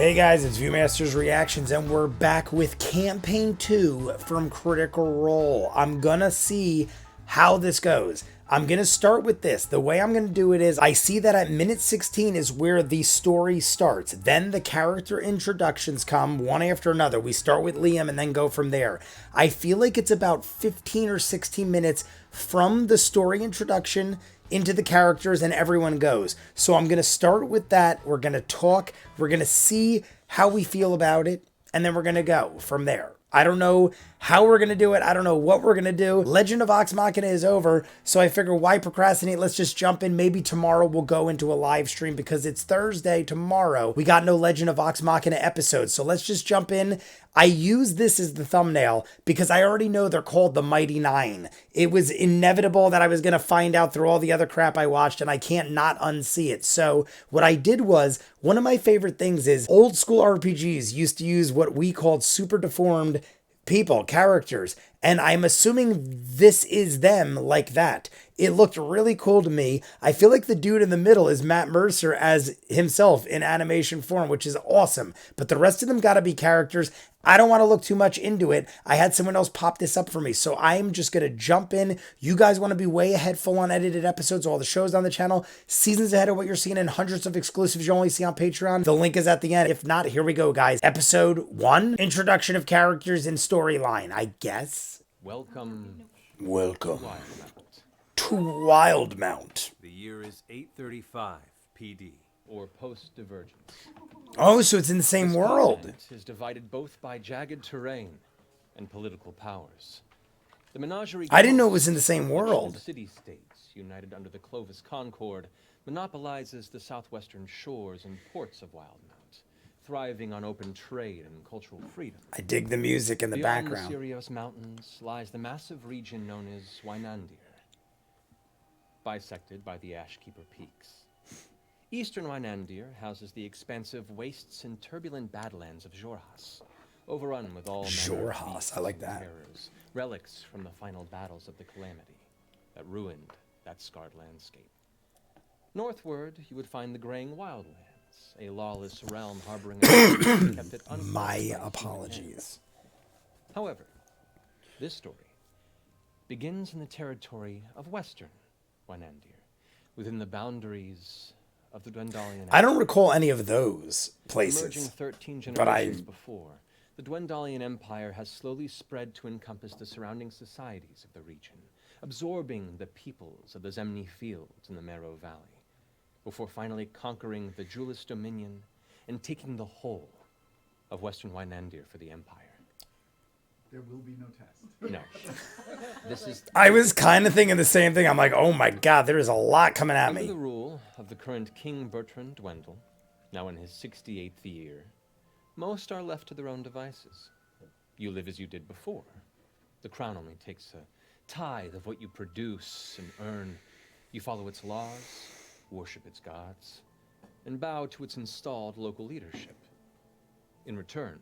Hey guys, it's ViewMasters Reactions, and we're back with Campaign 2 from Critical Role. I'm gonna see how this goes. I'm gonna start with this. The way I'm gonna do it is, I see that at minute 16 is where the story starts. Then the character introductions come one after another. We start with Liam and then go from there. I feel like it's about 15 or 16 minutes from the story introduction into the characters and everyone goes. So I'm going to start with that. We're going to talk. We're going to see how we feel about it. And then we're going to go from there. I don't know how we're going to do it. I don't know what we're going to do. Legend of Vox Machina is over. So I figure, why procrastinate? Let's just jump in. Maybe tomorrow we'll go into a live stream because it's Thursday tomorrow. We got no Legend of Vox Machina episodes. So let's just jump in. I use this as the thumbnail because I already know they're called the Mighty Nine. It was inevitable that I was going to find out through all the other crap I watched, and I can't not unsee it. So what I did was, one of my favorite things is old school RPGs used to use what we called super deformed people, characters, and I'm assuming this is them like that. It looked really cool to me. I feel like the dude in the middle is Matt Mercer as himself in animation form, which is awesome. But the rest of them got to be characters. I don't want to look too much into it. I had someone else pop this up for me, so I'm just going to jump in. You guys want to be way ahead, full on edited episodes, all the shows on the channel, seasons ahead of what you're seeing, and hundreds of exclusives you only see on Patreon. The link is at the end. If not, here we go, guys. Episode 1, introduction of characters and storyline, I guess. Welcome to Wildmount. The year is 835 PD, or post-divergence. Oh, so it's in the same This world. continent is divided both by jagged terrain and political powers. The menagerie. I didn't know it was in the same world. City-states united under the Clovis Concord monopolizes the southwestern shores and ports of Wildmount, thriving on open trade and cultural freedom. I dig the music in the Beyond background. the Sirius Mountains lies the massive region known as Wynandir, bisected by the Ashkeeper Peaks. Eastern Wynandir houses the expansive wastes and turbulent badlands of Xhorhas, overrun with all manner of Xhorhas, beasts I like and that. terrors, relics from the final battles of the Calamity that ruined that scarred landscape. Northward, you would find the graying Wildlands, a lawless realm harboring a kept it My apologies. However, this story begins in the territory of Western Wynandir, within the boundaries of the Dwendalian. I don't recall any of those Emerging places. 13 but generations before, the Dwendalian Empire has slowly spread to encompass the surrounding societies of the region, absorbing the peoples of the Zemni Fields in the Marrow Valley, before finally conquering the Julis Dominion and taking the whole of Western Wynandir for the Empire. There will be no test. No. This is I was kind of thinking the same thing. I'm like, oh my god, there is a lot coming at under me. the rule of the current King Bertrand Dwendal, now in his 68th year, most are left to their own devices. You live as you did before. The crown only takes a tithe of what you produce and earn. You follow its laws, worship its gods, and bow to its installed local leadership. In return,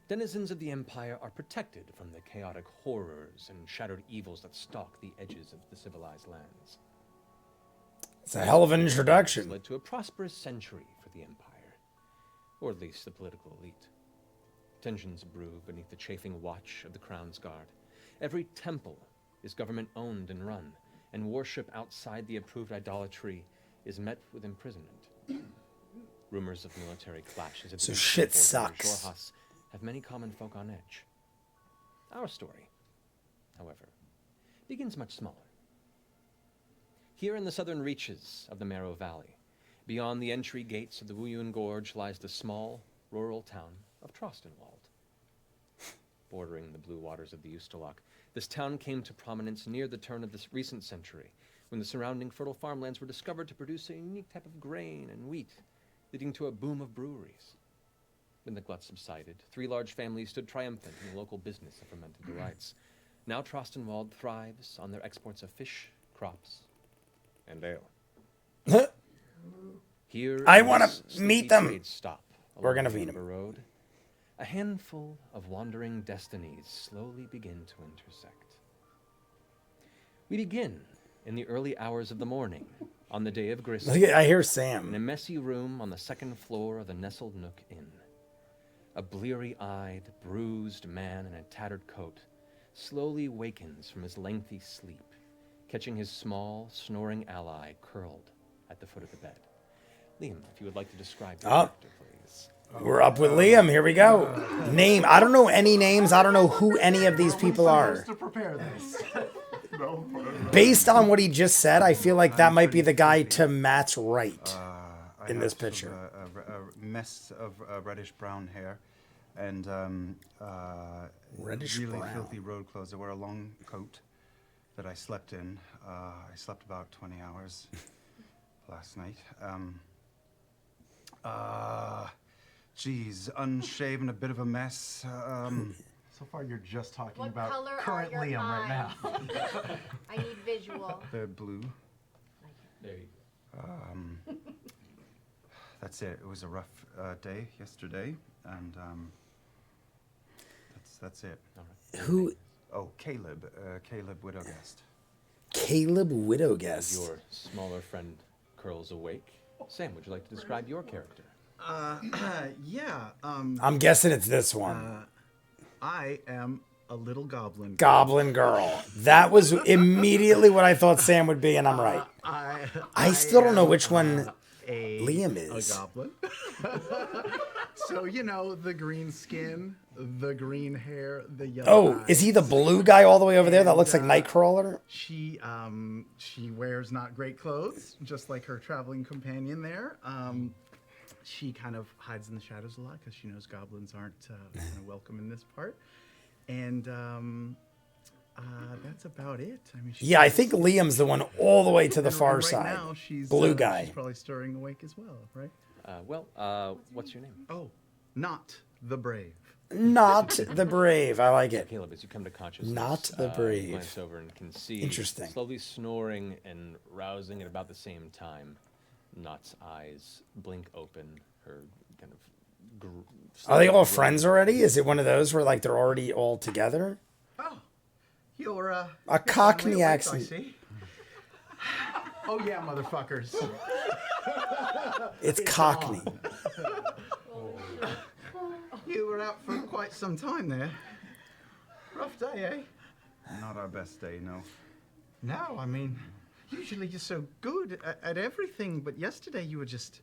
denizens of the Empire are protected from the chaotic horrors and shattered evils that stalk the edges of the civilized lands. It's a hell of an This introduction. led to a prosperous century for the Empire, or at least the political elite. Tensions brew beneath the chafing watch of the Crown's Guard. Every temple is government-owned and run, and worship outside the approved idolatry is met with imprisonment. Rumors of military clashes So shit sucks. Xhorhas have many common folk on edge. Our story, however, begins much smaller. Here in the southern reaches of the Marrow Valley, beyond the entry gates of the Wuyun Gorge, lies the small, rural town of Trostenwald. Bordering the blue waters of the Ustalok, this town came to prominence near the turn of this recent century, when the surrounding fertile farmlands were discovered to produce a unique type of grain and wheat, leading to a boom of breweries. When the glut subsided, 3 large families stood triumphant in the local business of fermented delights. Now Trostenwald thrives on their exports of fish, crops, and ale. Here, I in wanna this sleepy meet them. trade stop We're along gonna the meet 'em. river road, a handful of wandering destinies slowly begin to intersect. We begin in the early hours of the morning, on the day of grist, I hear in a Sam. messy room on the second floor of the nestled Nook Inn. A bleary-eyed, bruised man in a tattered coat slowly wakens from his lengthy sleep, catching his small, snoring ally curled at the foot of the bed. Liam, if you would like to describe your character, please. We're up with Liam. Here we go. Name. I don't know any names. I don't know who any of these people are. Supposed to prepare this. No. Based on what he just said, I feel like that might be the guy to Matt's right I in this have sort of picture. a mess of reddish brown hair and Reddish really brown. filthy road clothes. I wear a long coat that I slept in. I slept about 20 hours last night. Geez, unshaven, a bit of a mess. So far, you're just talking What about color current are your Liam right now. I need visual. They're blue. There you go. That's it. It was a rough day yesterday, and that's it. All right. Who? Oh, Caleb, Caleb Widowguest. Caleb As Widowguest. your smaller friend curls awake, Sam, would you like to describe your character? Yeah. I'm guessing it's this one. I am a little goblin. Goblin Girl. That was immediately what I thought Sam would be, and I'm right. I still don't know which one Liam is. A goblin. So, you know, the green skin, the green hair, the yellow Oh, eyes. is he the blue guy all the way over there that looks like Nightcrawler? She wears not great clothes, just like her traveling companion there. She kind of hides in the shadows a lot because she knows goblins aren't welcome in this part. And that's about it. I mean, Yeah, I think Liam's the one all the way to the and far right side. now she's, Blue guy. She's probably stirring awake as well, right? What's your name? Oh, Nott the Brave. Not the brave. I like it. Caleb, as you come to consciousness, Not the you brave. glance over and can see, Interesting. slowly snoring and rousing at about the same time, Nott's eyes blink open, her kind of... Are they all friends already? Is it one of those where like they're already all together? Oh, you're A you're Cockney finally awake, accent. I see. Oh yeah, motherfuckers. It's Cockney. You were out for quite some time there. Rough day, eh? Not our best day, no. No, I mean, usually you're so good at everything, but yesterday you were just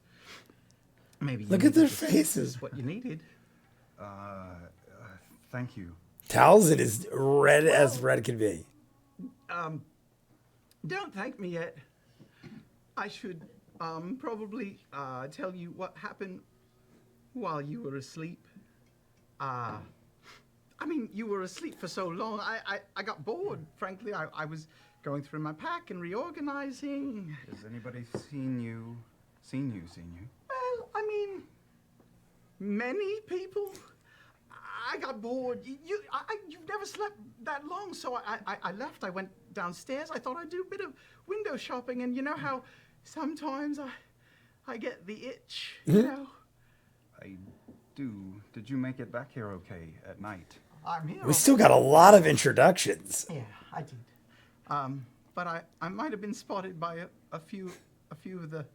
maybe. you Look at their needed to- faces. What you needed. Thank you. Tal'dorei is red as red can be. Don't thank me yet. I should probably tell you what happened while you were asleep. I mean, you were asleep for so long. I got bored, frankly. I was going through my pack and reorganizing. Has anybody seen you? Well, I mean, many people. I got bored. You've never slept that long, so I left. I went downstairs. I thought I'd do a bit of window shopping, and you know how sometimes I get the itch, you know? I do. Did you make it back here okay at night? I'm here. We still got a lot of introductions. Yeah, I did. But I might have been spotted by a few of the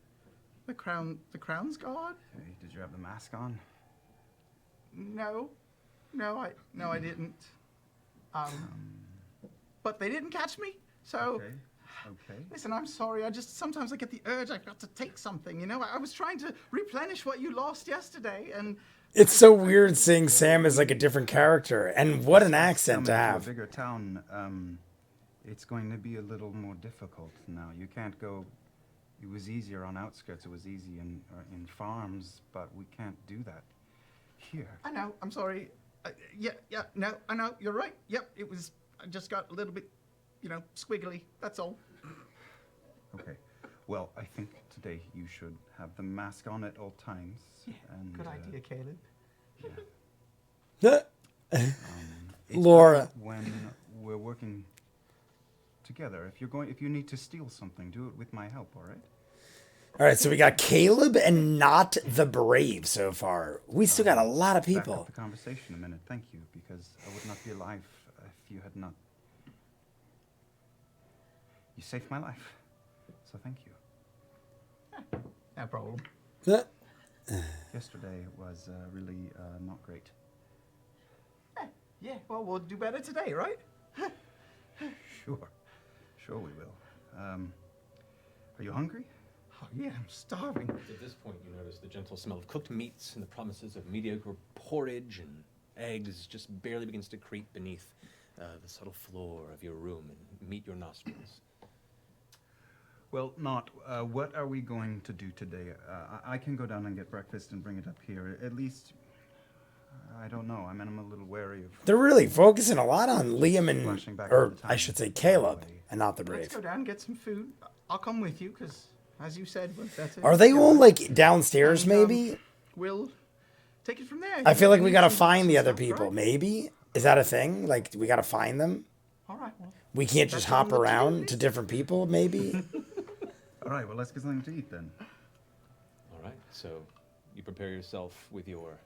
crown's guard. Hey, did you have the mask on? No, I didn't. But they didn't catch me. So Okay. listen, I'm sorry. Sometimes I get the urge. I've got to take something. You know, I was trying to replenish what you lost yesterday, and It's so weird seeing Sam as like a different character, and what an accent to Coming have. a bigger town, it's going to be a little more difficult now. You can't go. It was easier on outskirts. It was easy in farms, but we can't do that here. I know. I'm sorry. No, I know. You're right. Yep, it was. I just got a little bit, squiggly. That's all. Okay. Well, I think today you should have the mask on at all times. Yeah, And, good idea, Caleb. It's Laura. when we're working together. If you need to steal something, do it with my help. All right. All right, so we got Caleb and Not the Brave so far. We still got a lot of Back people. up the conversation a minute. Thank you, because I would not be alive if you had not. You saved my life, so thank you. No problem. Yesterday was really not great. Yeah, well, we'll do better today, right? Sure we will. Are you hungry? Oh, yeah, I'm starving. At this point, you notice the gentle smell of cooked meats and the promises of mediocre porridge and eggs just barely begins to creep beneath the subtle floor of your room and meet your nostrils. Well, Nott, what are we going to do today? I can go down and get breakfast and bring it up here. At least, I don't know. I mean, I'm a little wary of... They're really focusing a lot on Liam Flashing and, back or all the time. I should say Caleb, and not the Let's Brave. go down and get some food. I'll come with you, because, as you said, we're better. Are they all like downstairs? And, Maybe. We'll take it from there. I feel like we Need gotta some- find some the other stuff, people. right? Maybe is that a thing? Like we gotta find them. All right, well. We can't just That's on hop the around to-do to different people. Maybe. All right, well, let's get something to eat then. All right, so you prepare yourself with your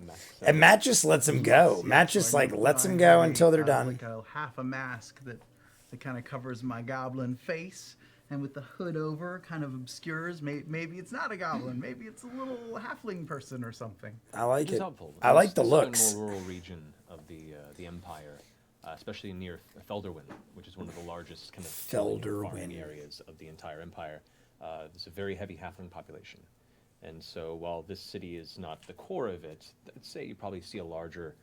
mask. And Matt just lets them go. Matt just So I like know lets I them go have until they're a, done. Like a half a mask that kind of covers my goblin face, and with the hood over, kind of obscures. Maybe it's not a goblin. Maybe it's a little halfling person or something. I like Which is it. helpful. I like the This is a looks. more rural region of the Empire, especially near Felderwin, which is one of the largest kind of farming Felderwin. areas of the entire Empire. There's a very heavy halfling population, and so while this city is not the core of it, I'd say you probably see a larger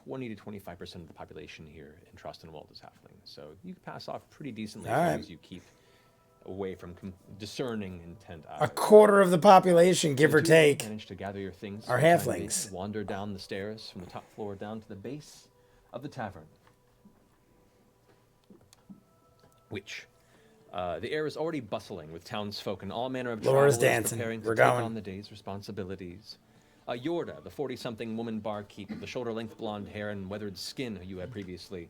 20 to 25% of the population here in Trostenwald is halfling. So you can pass off pretty decently as long Alright. as you keep away from discerning intent A eyes. quarter of the population, give or You two take. managed to gather your things. are for the time being, halflings. Wander down the stairs from the top floor down to the base of the tavern. Which, the air is already bustling with townsfolk and all manner of Laura's travelers dancing. preparing to We're take going. on the day's responsibilities. Yorda, the 40-something woman barkeep with the shoulder-length blonde hair and weathered skin who you had previously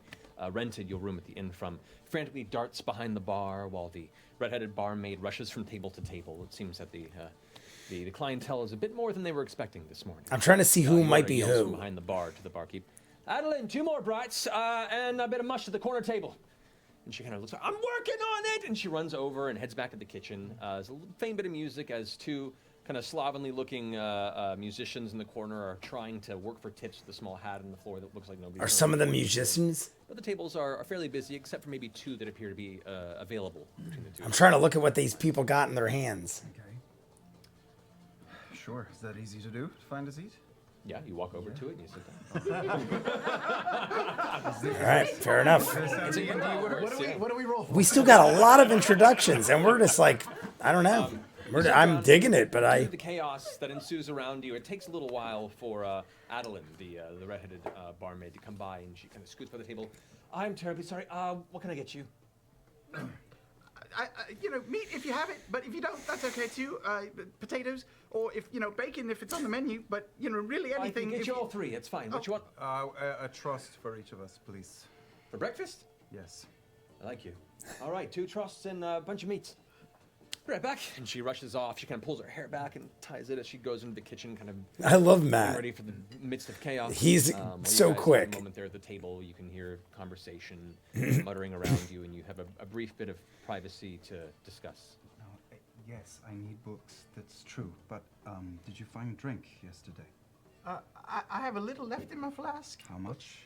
rented your room at the inn from, frantically darts behind the bar while the red-headed barmaid rushes from table to table. It seems that the clientele is a bit more than they were expecting this morning. I'm trying to see who might Yorda be yells from who. behind the bar to the barkeep. Adeline, 2 more brights and a bit of mush at the corner table. And she kind of looks like, I'm working on it! And she runs over and heads back to the kitchen. There's a faint bit of music as 2 kind of slovenly looking musicians in the corner are trying to work for tips with a small hat on the floor that looks like nobody. Are some of them musicians? But the tables are fairly busy, except for maybe 2 that appear to be available between the 2. I'm trying to look at what these people got in their hands. Okay. Sure. Is that easy to do? To find a seat? Yeah, you walk over to it and you sit down. All right, fair enough. It's a D&D works, yeah. What do we roll for? We still got a lot of introductions, and we're just like, I don't know. I'm digging it, but Due to the chaos that ensues around you, it takes a little while for Adeline, the red-headed barmaid, to come by, and she kind of scoots by the table. I'm terribly sorry. What can I get you? Meat if you have it, but if you don't, that's okay too. Potatoes, or if bacon if it's on the menu. But really I anything. can get if you all 3. It's fine. What you want A trust for each of us, please. for breakfast? Yes. I like you. All right, 2 trusts and a bunch of meats. Be right back. And she rushes off. She kind of pulls her hair back and ties it as she goes into the kitchen, kind of I love getting Matt. ready for the midst of chaos. He's While you so guys have quick. A moment there at the table, you can hear conversation muttering around you, and you have a brief bit of privacy to discuss. No, yes, I need books. That's true. But did you find drink yesterday? I have a little left in my flask. How much?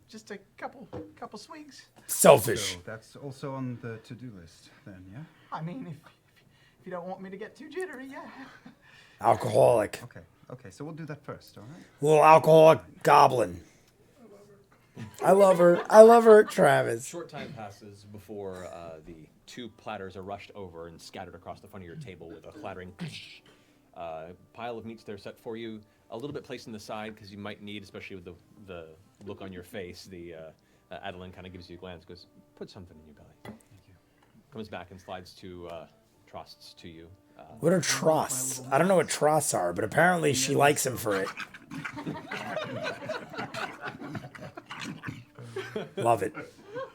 Just a couple swigs. Selfish. So that's also on the to-do list, then, yeah? I mean, if you don't want me to get too jittery, yeah. Alcoholic. Okay, so we'll do that first, all right? Little alcoholic goblin. I love her. I love her, Travis. Short time passes before the 2 platters are rushed over and scattered across the front of your table with a clattering pile of meats there set for you. A little bit placed in the side because you might need, especially with the look on your face, the Adeline kind of gives you a glance, goes, put something in your belly. Thank you. Comes back and slides 2 trusts to you. What are trusts? I don't know what trusts are, but apparently she likes him for it. Love it.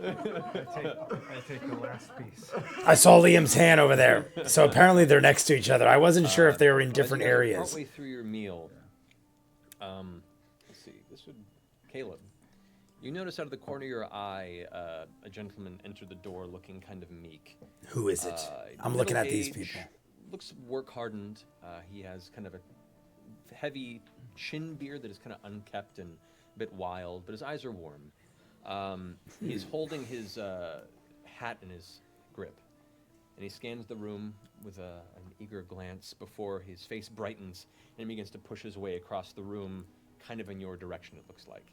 I take the last piece. I saw Liam's hand over there. So apparently they're next to each other. I wasn't sure if they were in different As you guys are areas. Partway through your meal, let's see. This would Caleb. You notice out of the corner of your eye, a gentleman entered the door looking kind of meek. Who is it? I'm looking at these Middle-aged, people. Looks work hardened. He has kind of a heavy chin beard that is kind of unkept and a bit wild, but his eyes are warm. He's holding his hat in his grip, and he scans the room with an eager glance before his face brightens and he begins to push his way across the room, kind of in your direction, it looks like.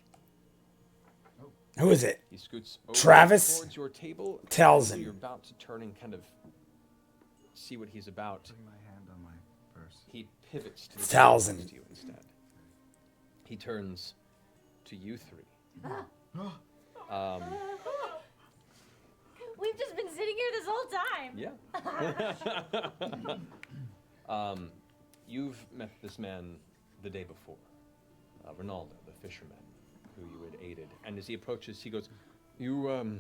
Who is it? He scoots over Travis towards your table. Tal'dorei. You're about to turn and kind of see what he's about. Putting my hand on my purse. He pivots to the Tal'dorei. table next to you instead. He turns to you three. We've just been sitting here this whole time. Yeah. You've met this man the day before, Ronaldo, the fisherman, who you had aided. And as he approaches, he goes, "You,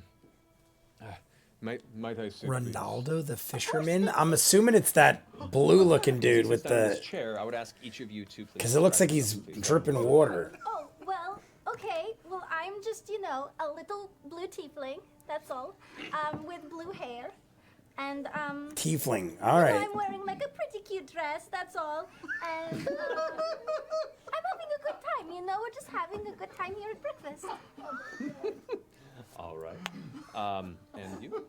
might I say, Ronaldo the fisherman? I'm assuming it's that blue-looking dude with this the... chair? I would ask each of you to please. Because it looks like he's dripping water. Oh, well, okay. Well, I'm just, you know, a little blue tiefling, that's all. With blue hair. And, Tiefling. All you know, right. I'm wearing like a pretty cute dress, that's all. And, I'm having a good time, you know? We're just having a good time here at breakfast. All right. And you?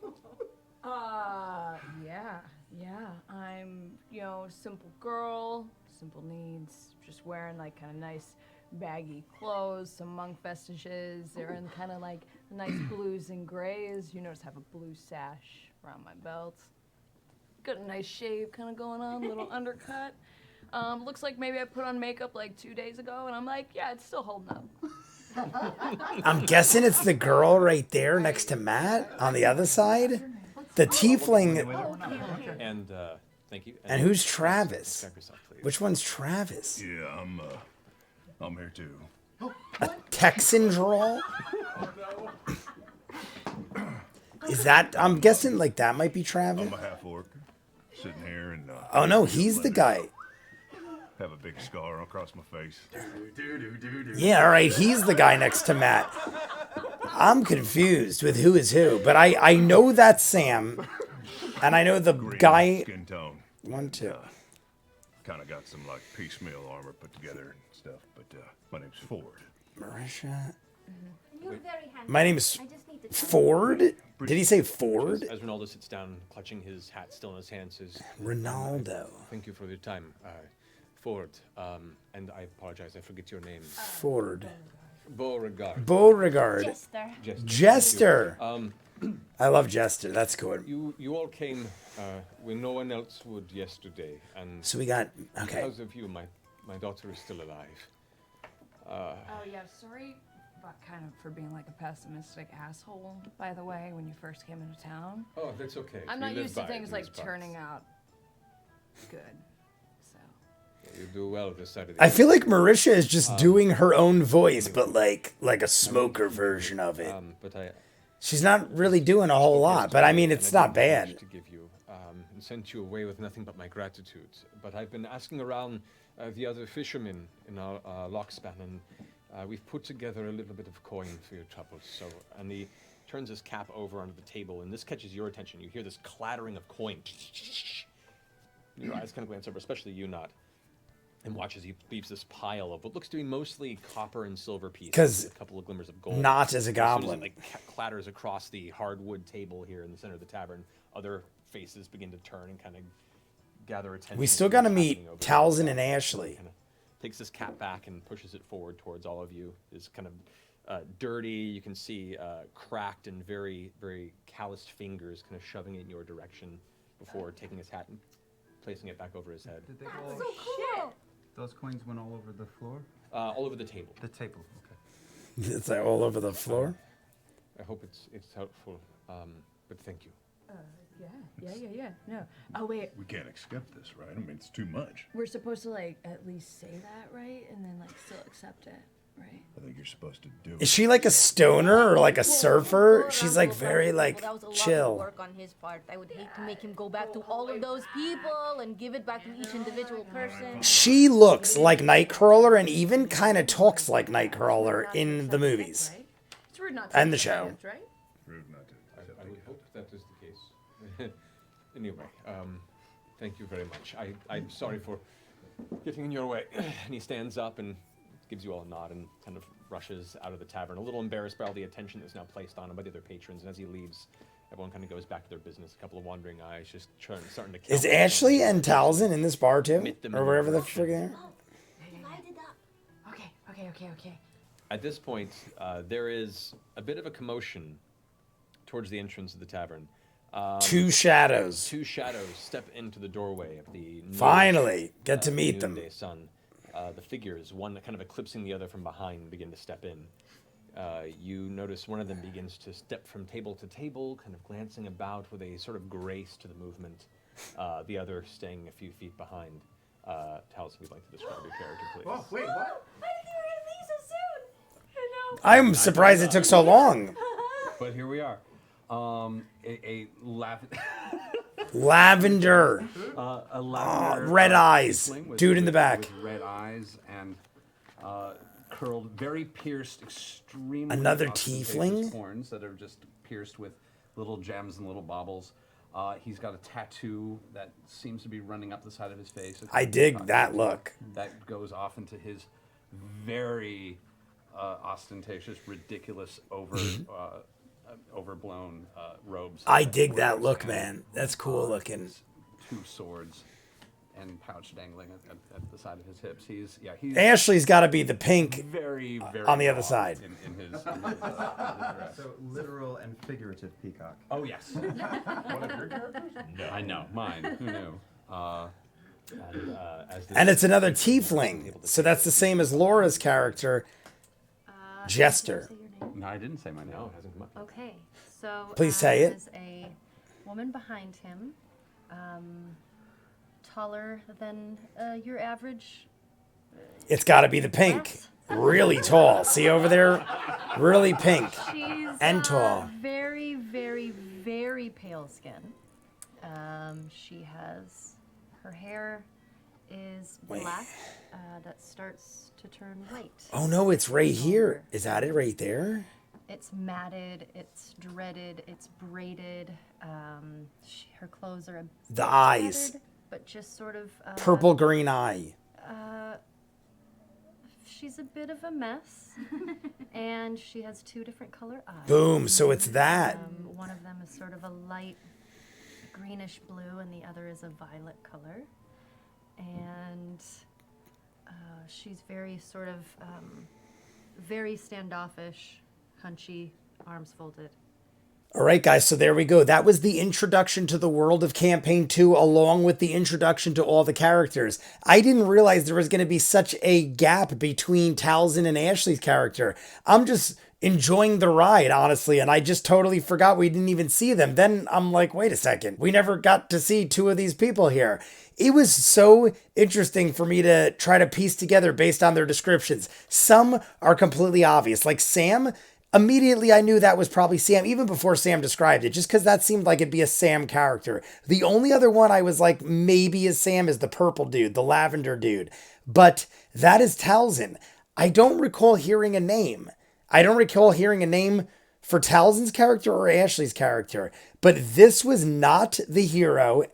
Yeah. I'm, you know, simple girl, simple needs, just wearing like kind of nice baggy clothes, some monk vestiges. They're in kind of like nice blues and grays. You notice I have a blue sash around my belt. Got a nice shave kind of going on, little undercut. Looks like maybe I put on makeup like 2 days ago, and I'm like, yeah, it's still holding up. I'm guessing it's the girl right there next to Matt on the other side. The tiefling. And, thank you. And who's Travis? Check yourself, please. Which one's Travis? Yeah, I'm here too. A Texan drawl? Is that... I'm guessing like that might be Travis. I'm a half orc, sitting here and Oh no, he's the guy. have a big scar across my face. Yeah, all right, he's the guy next to Matt. I'm confused with who is who, but I know that's Sam, and I know the Green guy... skin tone. One, two. Kind of got some like piecemeal armor put together and stuff, but my name's Ford. Marisha. You're very handsome. My name is I just need to... Ford? Did he say Ford? As Ronaldo sits down, clutching his hat still in his hand, says, Ronaldo. "Thank you for your time, Ford. And I apologize, I forget your name. Ford. Beauregard. Beauregard. Jester. Jester. I love Jester. That's cool. You all came when no one else would yesterday, and So we got... Okay. because of you, my daughter is still alive. Oh yeah, sorry kind of for being like a pessimistic asshole, by the way, when you first came into town. Oh, that's okay. I'm We not live used to by things these like parts. turning out good. So You do well this side of the I feel like Marisha is just doing her own voice, but like a smoker version of it. but I She's not really doing a whole lot, but I mean, it's not bad. to give you and sent you away with nothing but my gratitude. But I've been asking around the other fishermen in our lockspan, and we've put together a little bit of coin for your troubles. So, and he turns his cap over onto the table, and this catches your attention. You hear this clattering of coin. Your eyes kind of glance over, especially you, Nott, and watch as he beeps this pile of what looks to be mostly copper and silver pieces. 'Cause with a couple of glimmers of gold. Nott is a As soon as goblin. it, like, clatters across the hardwood table here in the center of the tavern, other faces begin to turn and kind of gather attention. We still to got to what's meet happening over Tal'dorei there. and Ashley. Kinda takes this cap back and pushes it forward towards all of you. It's kind of dirty. You can see cracked and very, very calloused fingers kind of shoving it in your direction before taking his hat and placing it back over his head. Did they That's all, so cool. those coins went all over the floor? All over the table. The table, okay. It's like all over the floor. I hope it's helpful, but thank you. yeah. No. Oh wait, We can't accept this, right? I mean, it's too much. we're supposed to like at least say that, right? And then like still accept it, right? I think you're supposed to do Is it. she like a stoner or like a surfer? Well, She's that like was very a like lot of chill. work on his part. I would hate to make him go back to all of those people and give it back to each individual person. She looks like Nightcrawler and even kind of talks like Nightcrawler in the movies. rude not to And the take show. advantage, right? Rude not to. I would hope that is the case. Anyway, thank you very much. I'm sorry for getting in your way. And he stands up and gives you all a nod and kind of rushes out of the tavern, a little embarrassed by all the attention that's now placed on him by the other patrons. And as he leaves, everyone kind of goes back to their business. A couple of wandering eyes just starting to count. Is Ashley and Tal'zin in this bar too? Admit them Or in wherever the direction. frick they are? Divide it up. Okay. At this point, there is a bit of a commotion towards the entrance of the tavern. Two shadows. Two shadows step into the doorway of the Finally, get to meet them. noonday sun. The figures, one kind of eclipsing the other from behind, begin to step in. You notice one of them begins to step from table to table, kind of glancing about with a sort of grace to the movement. The other staying a few feet behind. Tal'dorei, if you'd like to describe your character, please. Oh, wait, what? I didn't think we were gonna leave so soon. I know. I'm surprised it took so long. But here we are. A Lavender. lavender, red eyes. tiefling with- Dude in the back. with red eyes and curled, very pierced, extremely Another ostentatious tiefling? horns that are just pierced with little gems and little baubles. He's got a tattoo that seems to be running up the side of his face. I dig that look. That goes off into his very ostentatious, ridiculous, overblown robes. I dig that Wears look, and, man. That's cool looking. his two swords and pouch dangling at the side of his hips. He's Ashley's got to be the pink. very on the other raw side. in his dress. So literal and figurative peacock. Oh yes. One of your characters? No. I know. Mine. Who knew? And it's another tiefling. So that's the same as Laura's character, Jester. Say your name. No, I didn't say my name. No, it hasn't come up. Okay, so Please say it. there's a woman behind him, taller than your average. It's got to be the pink. Really tall. See over there? Really pink. She's And tall. very, very, very pale skin. She has her hair is Wait. black that starts to turn white. Oh no, it's right here. Is that it right there? It's matted, it's dreaded, it's braided. Her clothes are a The bit eyes. tattered, but just sort of Purple green eye. She's a bit of a mess, and she has two different color eyes. Boom. So it's that. One of them is sort of a light greenish blue, and the other is a violet color. And she's very sort of very standoffish, hunchy, arms folded. All right, guys, so there we go. That was the introduction to the world of Campaign 2, along with the introduction to all the characters. I didn't realize there was going to be such a gap between Tal'dorei and Ashley's character. I'm just enjoying the ride, honestly, and I just totally forgot we didn't even see them. Then I'm like, wait a second, we never got to see two of these people here. It was so interesting for me to try to piece together based on their descriptions. Some are completely obvious, like Sam. Immediately, I knew that was probably Sam, even before Sam described it, just because that seemed like it'd be a Sam character. The only other one I was like, maybe is Sam is the purple dude, the lavender dude. But that is Tal'dorei. I don't recall hearing a name. I don't recall hearing a name for Talzin's character or Ashley's character. But this was not the hero,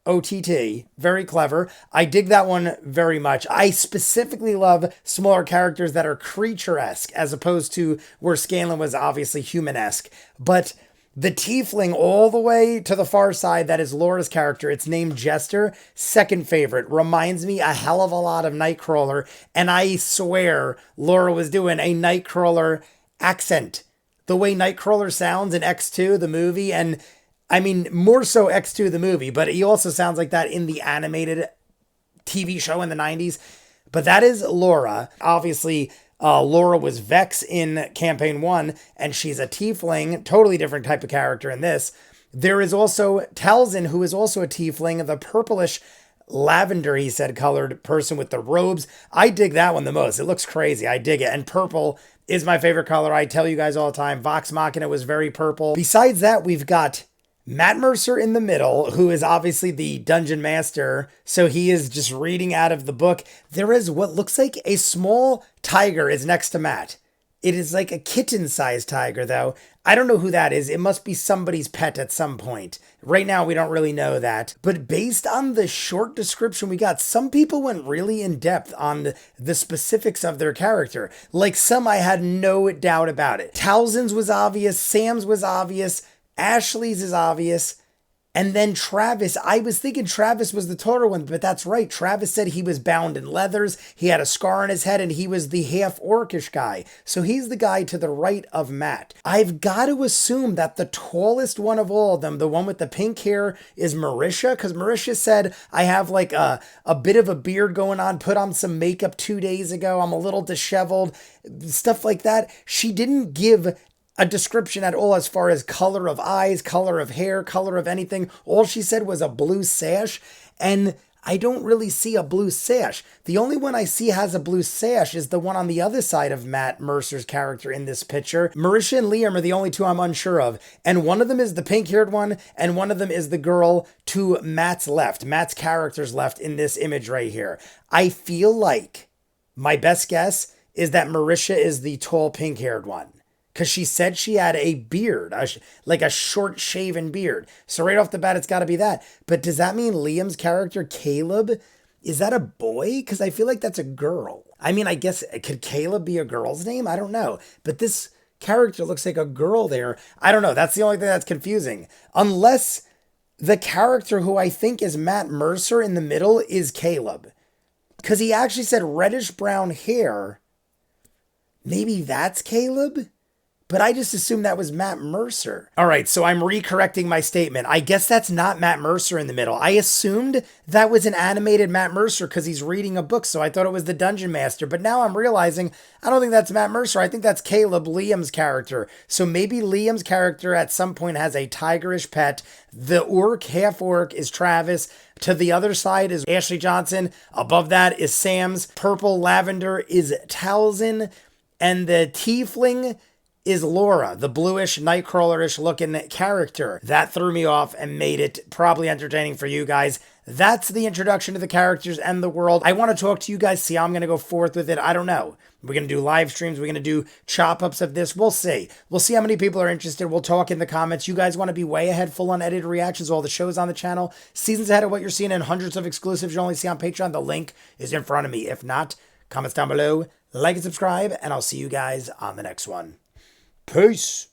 N-O-T-T. Very clever. I dig that one very much. I specifically love smaller characters that are creature-esque, as opposed to where Scanlan was obviously human-esque. But the tiefling all the way to the far side, that is Laura's character. It's named Jester. Second favorite. Reminds me a hell of a lot of Nightcrawler. And I swear Laura was doing a Nightcrawler accent. The way Nightcrawler sounds in X2, the movie, and I mean, more so X2, the movie, but he also sounds like that in the animated TV show in the 90s. But that is Laura. Obviously, Laura was Vex in Campaign 1, and she's a tiefling, totally different type of character in this. There is also Tal'dorei, who is also a tiefling, the purplish lavender, he said, colored person with the robes. I dig that one the most. It looks crazy. I dig it. And purple is my favorite color. I tell you guys all the time, Vox Machina was very purple. Besides that, we've got Matt Mercer in the middle, who is obviously the dungeon master. So he is just reading out of the book. There is what looks like a small tiger is next to Matt. It is like a kitten-sized tiger, though. I don't know who that is. It must be somebody's pet at some point. Right now, we don't really know that. But based on the short description we got, some people went really in depth on the specifics of their character. Like some, I had no doubt about it. Talzin's was obvious. Sam's was obvious. Ashley's is obvious. And then Travis, I was thinking Travis was the taller one, but that's right. Travis said he was bound in leathers, he had a scar on his head, and he was the half-orcish guy. So he's the guy to the right of Matt. I've got to assume that the tallest one of all of them, the one with the pink hair, is Marisha, because Marisha said, I have like a bit of a beard going on, put on some makeup 2 days ago, I'm a little disheveled, stuff like that. She didn't give a description at all as far as color of eyes, color of hair, color of anything. All she said was a blue sash, and I don't really see a blue sash. The only one I see has a blue sash is the one on the other side of Matt Mercer's character in this picture. Marisha and Liam are the only two I'm unsure of, and one of them is the pink-haired one, and one of them is the girl to Matt's left, Matt's character's left in this image right here. I feel like my best guess is that Marisha is the tall pink-haired one, because she said she had a beard, like a short shaven beard. So right off the bat, it's got to be that. But does that mean Liam's character, Caleb, is that a boy? Because I feel like that's a girl. I mean, I guess, could Caleb be a girl's name? I don't know. But this character looks like a girl there. I don't know. That's the only thing that's confusing. Unless the character who I think is Matt Mercer in the middle is Caleb. Because he actually said reddish brown hair. Maybe that's Caleb? But I just assumed that was Matt Mercer. All right, so I'm recorrecting my statement. I guess that's not Matt Mercer in the middle. I assumed that was an animated Matt Mercer because he's reading a book, so I thought it was the Dungeon Master. But now I'm realizing I don't think that's Matt Mercer. I think that's Caleb, Liam's character. So maybe Liam's character at some point has a tigerish pet. The orc, half orc, is Travis. To the other side is Ashley Johnson. Above that is Sam's. Purple lavender is Talzin. And the tiefling is Laura, the bluish, nightcrawlerish looking character. That threw me off and made it probably entertaining for you guys. That's the introduction to the characters and the world. I want to talk to you guys, see how I'm going to go forth with it. I don't know. We're going to do live streams. We're going to do chop-ups of this. We'll see. We'll see how many people are interested. We'll talk in the comments. You guys want to be way ahead, full unedited reactions, all the shows on the channel, seasons ahead of what you're seeing, and hundreds of exclusives you'll only see on Patreon. The link is in front of me. If not, comments down below, like and subscribe, and I'll see you guys on the next one. Peace.